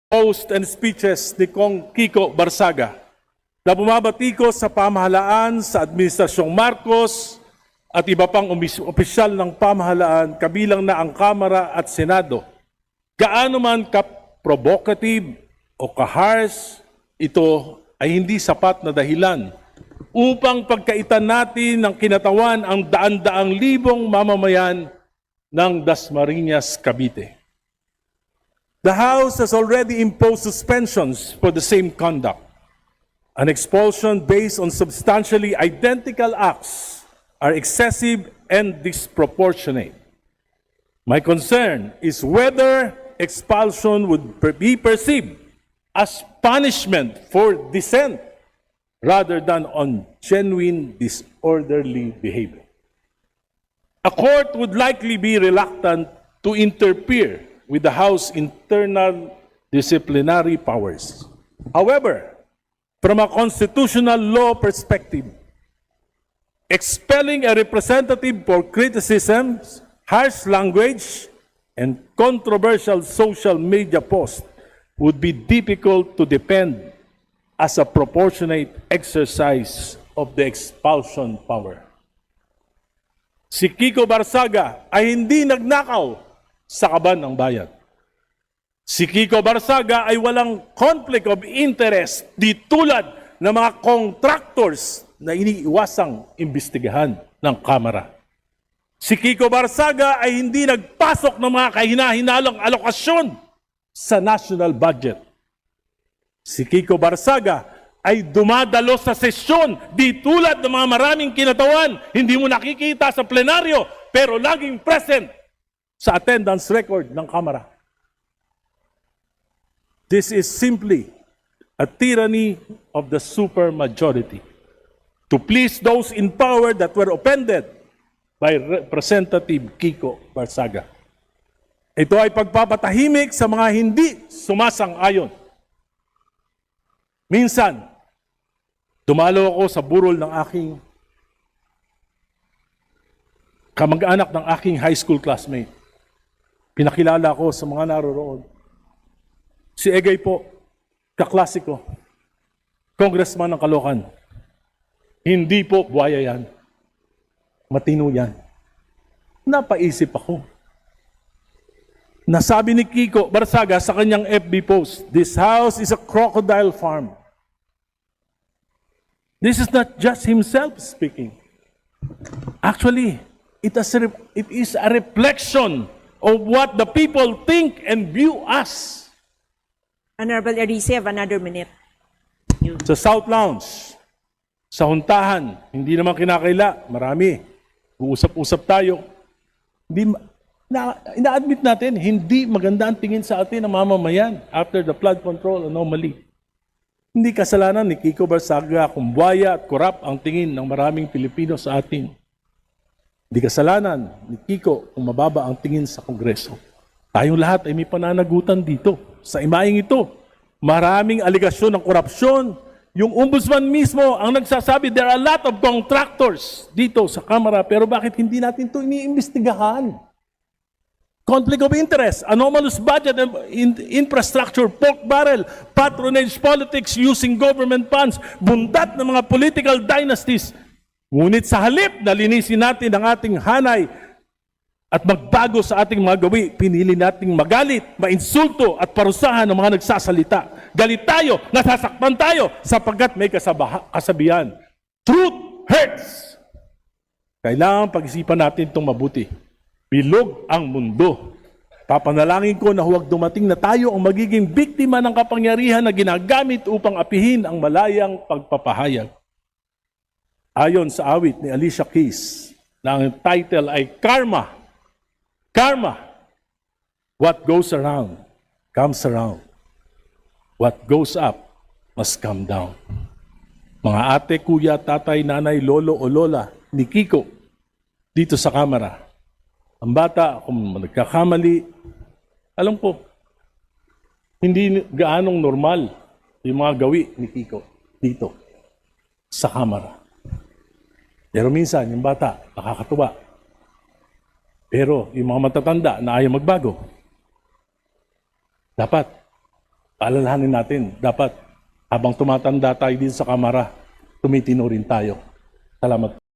post and speeches ni Kong Kiko Barsaga na bumabatikos sa pamahalaan sa Administrasyong Marcos at iba pang opisyal ng pamahalaan kabilang na ang Kamara at Senado. Gaano man ka-provocative o ka-harsh, ito ay hindi sapat na dahilan upang pagkaitan natin ng kinatawan ang daan-daang libong mamamayan ng Dasmariñas, Cavite. The House has already imposed suspensions for the same conduct. An expulsion based on substantially identical acts are excessive and disproportionate. My concern is whether expulsion would be perceived as punishment for dissent rather than on genuine disorderly behavior. A court would likely be reluctant to interfere with the House's internal disciplinary powers. However, from a constitutional law perspective, expelling a representative for criticism, harsh language, and controversial social media posts would be difficult to defend as a proportionate exercise of the expulsion power. Si Kiko Barsaga ay hindi nagnakaw sa kaban ng bayan. Si Kiko Barsaga ay walang conflict of interest di tulad ng mga contractors na iniiwasang imbestigahan ng Kamara. Si Kiko Barsaga ay hindi nagpasok ng mga kahina-hinalang alokasyon sa national budget. Si Kiko Barsaga ay dumadalo sa sesyon di tulad ng mga maraming kinatawan. Hindi mo nakikita sa plenaryo pero laging present sa attendance record ng Kamara. This is simply a tyranny of the supermajority to please those in power that were offended by Representative Kiko Barsaga. Ito ay pagpapatahimik sa mga hindi sumasang-ayon. Minsan, dumalo ako sa burol ng aking kamag-anak ng aking high school classmate. Pinakilala ko sa mga naroroon. Si Egay po, kaklase ko, congressman ng Caloocan. Hindi po buhaya yan. Matino yan. Napaisip ako. Nasabi ni Kiko Barsaga sa kanyang FB post, "This house is a crocodile farm." This is not just himself speaking. Actually, it is a reflection of what the people think and view us. Honorable Erice, have another minute. Sa South Lounge, sa Huntahan, hindi naman kinakaila, marami. Uusap-usap tayo. Ina-admit natin, hindi maganda ang tingin sa atin ng mamamayan after the flood control anomaly. Hindi kasalanan ni Kiko Barsaga kung buwaya at korap ang tingin ng maraming Pilipino sa atin. Hindi kasalanan ni Kiko kung mababa ang tingin sa Kongreso. Tayong lahat ay may pananagutan dito. Sa imaing ito, maraming aligasyon ng korupsyon. Yung ombudsman mismo ang nagsasabi, there are a lot of contractors dito sa Kamara, pero bakit hindi natin ito iniimbestigahan? Conflict of interest, anomalous budget and infrastructure, pork barrel, patronage politics using government funds, bundat ng mga political dynasties. Ngunit sa halip na linisin natin ang ating hanay at magbago sa ating mga gawi, pinili nating magalit, mainsulto at parusahan ng mga nagsasalita. Galit tayo, nasasaktan tayo sapagkat may kasabihan. Truth hurts. Kailangan pag-isipan natin itong mabuti. Bilog ang mundo. Papanalangin ko na huwag dumating na tayo ang magiging biktima ng kapangyarihan na ginagamit upang apihin ang malayang pagpapahayag. Ayon sa awit ni Alicia Keys, na ang title ay Karma. Karma. What goes around, comes around. What goes up, must come down. Mga ate, kuya, tatay, nanay, lolo o lola ni Kiko dito sa Kamara. Ang bata, kung nagkakamali, alam ko, hindi gaanong normal yung mga gawi ni Kiko dito sa Kamara. Pero minsan, yung bata, nakakatuwa. Pero yung mga matatanda na ayaw magbago, dapat paalalahanin natin, dapat habang tumatanda tayo dito sa Kamara, tumitino rin tayo. Salamat.